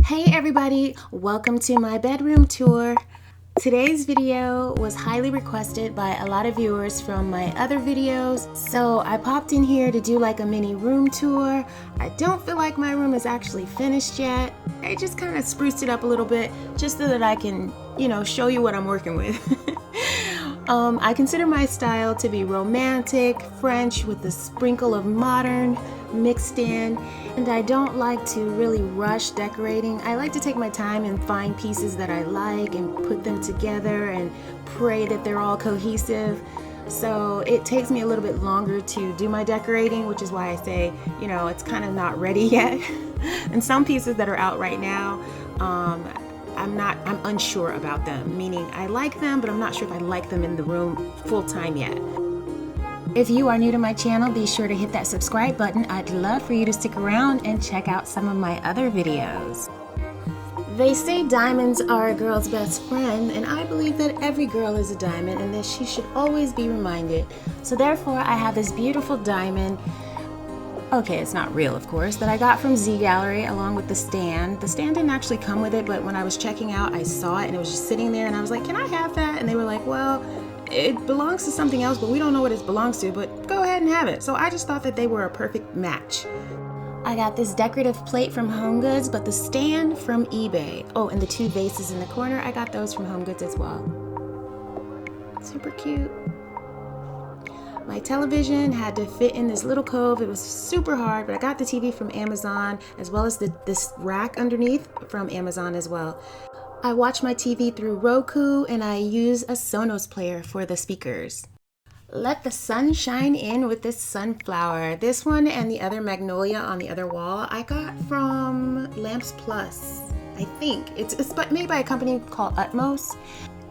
Hey everybody, welcome to my bedroom tour. Today's video was highly requested by a lot of viewers from my other videos, so I popped in here to do like a mini room tour. I don't feel like my room is actually finished yet. I just kind of spruced it up a little bit just so that I can, show you what I'm working with. I consider my style to be romantic, French with a sprinkle of modern mixed in, and I don't like to really rush decorating. I like to take my time and find pieces that I like and put them together and pray that they're all cohesive. So it takes me a little bit longer to do my decorating, which is why I say, it's kind of not ready yet. And some pieces that are out right now, I'm unsure about them, meaning I like them, but I'm not sure if I like them in the room full time yet. If you are new to my channel, be sure to hit that subscribe button. I'd love for you to stick around and check out some of my other videos. They say diamonds are a girl's best friend, and I believe that every girl is a diamond and that she should always be reminded. So therefore, I have this beautiful diamond. Okay, it's not real, of course, that I got from Z Gallery along with the stand. The stand didn't actually come with it, but when I was checking out, I saw it and it was just sitting there and I was like, can I have that? And they were like, well, it belongs to something else, but we don't know what it belongs to, but go ahead and have it. So I just thought that they were a perfect match. I got this decorative plate from HomeGoods, but the stand from eBay. Oh, and the two vases in the corner, I got those from HomeGoods as well. Super cute. My television had to fit in this little cove. It was super hard, but I got the TV from Amazon, as well as this rack underneath from Amazon as well. I watch my TV through Roku, and I use a Sonos player for the speakers. Let the sun shine in with this sunflower. This one and the other magnolia on the other wall I got from Lamps Plus. I think it's made by a company called Utmost,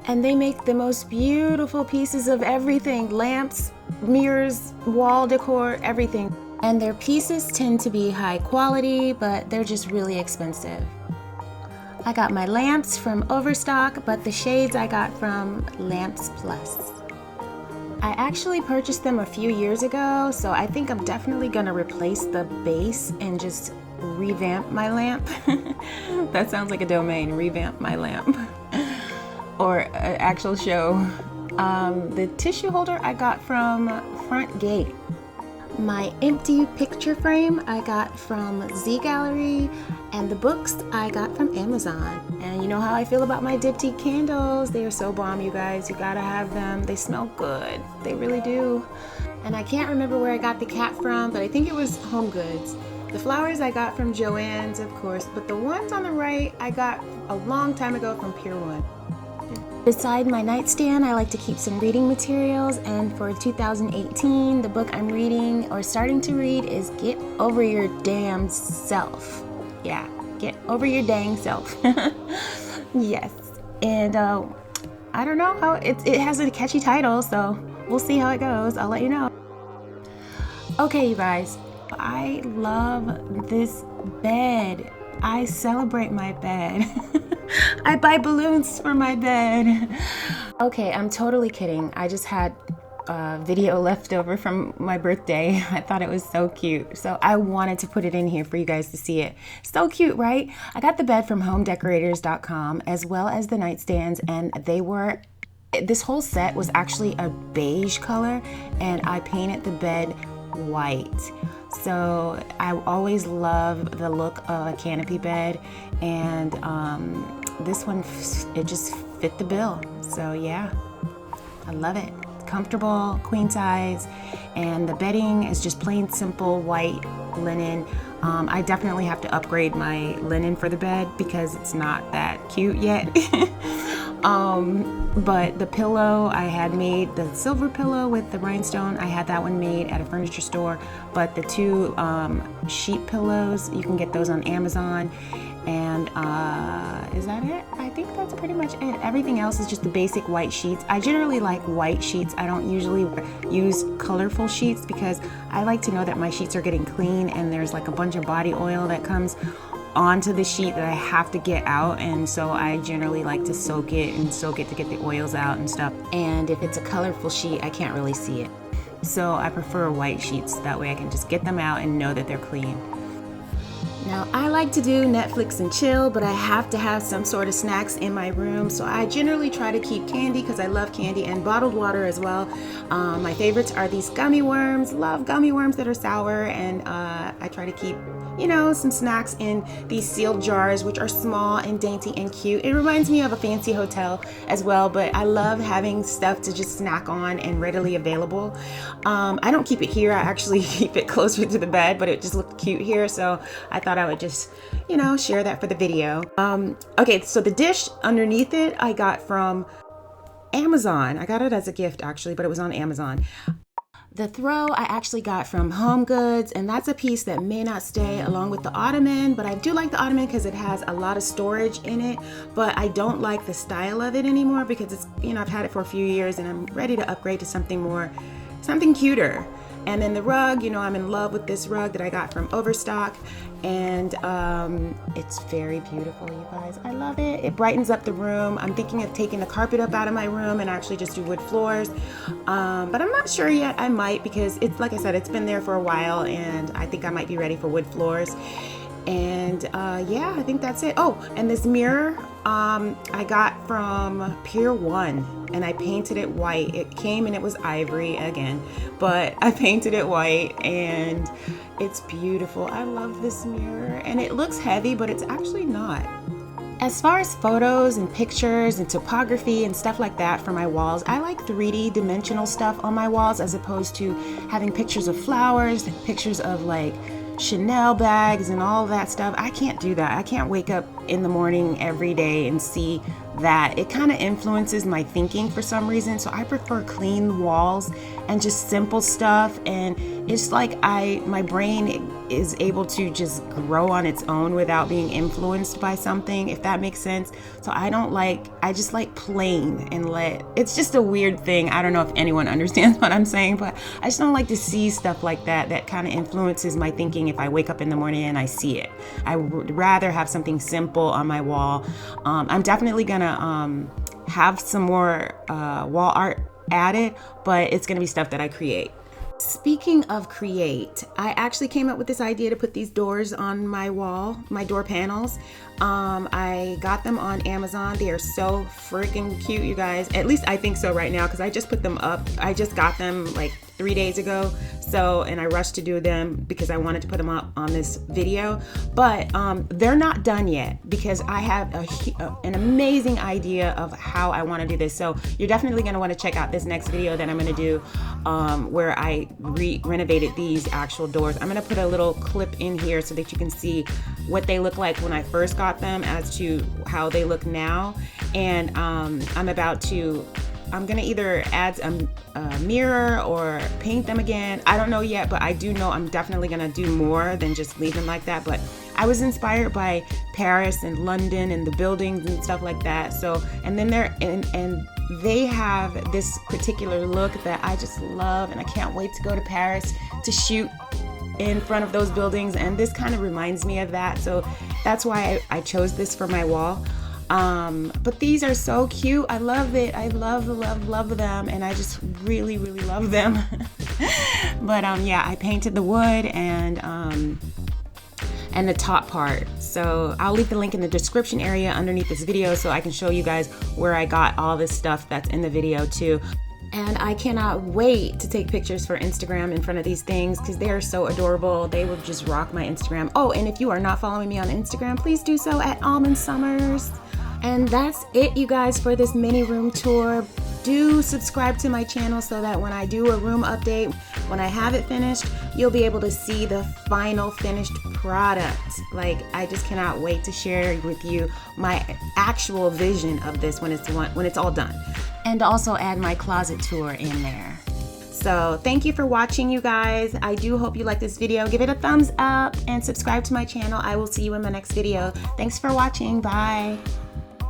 and they make the most beautiful pieces of everything: lamps, mirrors, wall decor, everything. And their pieces tend to be high quality, but they're just really expensive. I got my lamps from Overstock, but the shades I got from Lamps Plus. I actually purchased them a few years ago, so I think I'm definitely gonna replace the base and just revamp my lamp. That sounds like a domain, revamp my lamp. Or an actual show. The tissue holder I got from Front Gate. My empty picture frame I got from Z Gallery, and the books I got from Amazon. And you know how I feel about my diptyque candles. They are so bomb, you guys. You gotta have them. They smell good. They really do. And I can't remember where I got the cat from, but I think it was HomeGoods. The flowers I got from Joann's, of course, but the ones on the right I got a long time ago from Pier 1. Beside my nightstand, I like to keep some reading materials, and for 2018, the book I'm reading or starting to read is Get Over Your Damn Self. Yeah, Get Over Your Dang Self. Yes, and I don't know how, it has a catchy title, so we'll see how it goes. I'll let you know. Okay, you guys, I love this bed. I celebrate my bed. I buy balloons for my bed. Okay, I'm totally kidding. I just had a video left over from my birthday. I thought it was so cute, so I wanted to put it in here for you guys to see it. So cute, right? I got the bed from homedecorators.com as well as the nightstands, and this whole set was actually a beige color, and I painted the bed white. So I always love the look of a canopy bed, and this one, it just fit the bill. So yeah, I love it. Comfortable, queen size, and the bedding is just plain simple white linen. I definitely have to upgrade my linen for the bed because it's not that cute yet. But the pillow I had made, the silver pillow with the rhinestone, I had that one made at a furniture store. But the two sheet pillows, you can get those on Amazon. And is that it? I think that's pretty much it. Everything else is just the basic white sheets. I generally like white sheets. I don't usually use colorful sheets because I like to know that my sheets are getting clean, and there's like a bunch of body oil that comes onto the sheet that I have to get out, and so I generally like to soak it to get the oils out and stuff. And if it's a colorful sheet, I can't really see it. So I prefer white sheets. That way I can just get them out and know that they're clean. Now, I like to do Netflix and chill, but I have to have some sort of snacks in my room. So I generally try to keep candy because I love candy, and bottled water as well. My favorites are these gummy worms. Love gummy worms that are sour, and I try to keep, you know, some snacks in these sealed jars, which are small and dainty and cute. It reminds me of a fancy hotel as well, but I love having stuff to just snack on and readily available. I don't keep it here. I actually keep it closer to the bed, but it just looked cute here, so I thought I would just, you know, share that for the video. Okay, so the dish underneath it I got from Amazon. I got it as a gift actually, but it was on Amazon. The throw I actually got from Home Goods, and that's a piece that may not stay along with the ottoman, but I do like the ottoman because it has a lot of storage in it, but I don't like the style of it anymore because it's, you know, I've had it for a few years and I'm ready to upgrade to something cuter. And then the rug, you know, I'm in love with this rug that I got from Overstock, and it's very beautiful, you guys. I love it. It brightens up the room. I'm thinking of taking the carpet up out of my room and actually just do wood floors, but I'm not sure yet. I might, because it's, like I said, it's been there for a while, and I think I might be ready for wood floors. And yeah, I think that's it. Oh, and this mirror I got from Pier 1, and I painted it white. It came and it was ivory again, but I painted it white and it's beautiful. I love this mirror, and it looks heavy, but it's actually not. As far as photos and pictures and topography and stuff like that for my walls, I like 3D dimensional stuff on my walls as opposed to having pictures of flowers, pictures of like Chanel bags and all that stuff. I can't do that. I can't wake up in the morning every day and see that. It kind of influences my thinking for some reason, so I prefer clean walls and just simple stuff, and it's like my brain is able to just grow on its own without being influenced by something, if that makes sense. So I just like plain, and it's just a weird thing. I don't know if anyone understands what I'm saying, but I just don't like to see stuff like that kind of influences my thinking if I wake up in the morning and I see it. I would rather have something simple on my wall. I'm definitely gonna have some more wall art added, but it's gonna be stuff that I create. Speaking of create, I actually came up with this idea to put these doors on my wall, my door panels. I got them on Amazon. They are so freaking cute, you guys. At least I think so right now, because I just put them up. I just got them like 3 days ago, and I rushed to do them because I wanted to put them up on this video, but they're not done yet because I have an amazing idea of how I want to do this. So you're definitely going to want to check out this next video that I'm going to do where I renovated these actual doors. I'm going to put a little clip in here so that you can see what they look like when I first got them as to how they look now. And I'm gonna either add a mirror or paint them again. I don't know yet, but I do know I'm definitely gonna do more than just leave them like that. But I was inspired by Paris and London and the buildings and stuff like that. So, and then they have this particular look that I just love, and I can't wait to go to Paris to shoot in front of those buildings. And this kind of reminds me of that. So that's why I chose this for my wall. But these are so cute. I love it. I love them, and I just really love them. But yeah, I painted the wood and the top part. So I'll leave the link in the description area underneath this video so I can show you guys where I got all this stuff that's in the video too. And I cannot wait to take pictures for Instagram in front of these things because they are so adorable. They will just rock my Instagram. Oh, and if you are not following me on Instagram, please do so at Almond Summers. And that's it, you guys, for this mini room tour. Do subscribe to my channel so that when I do a room update, when I have it finished, you'll be able to see the final finished product. Like, I just cannot wait to share with you my actual vision of this when it's all done. And also add my closet tour in there. So thank you for watching, you guys. I do hope you like this video. Give it a thumbs up and subscribe to my channel. I will see you in my next video. Thanks for watching. Bye.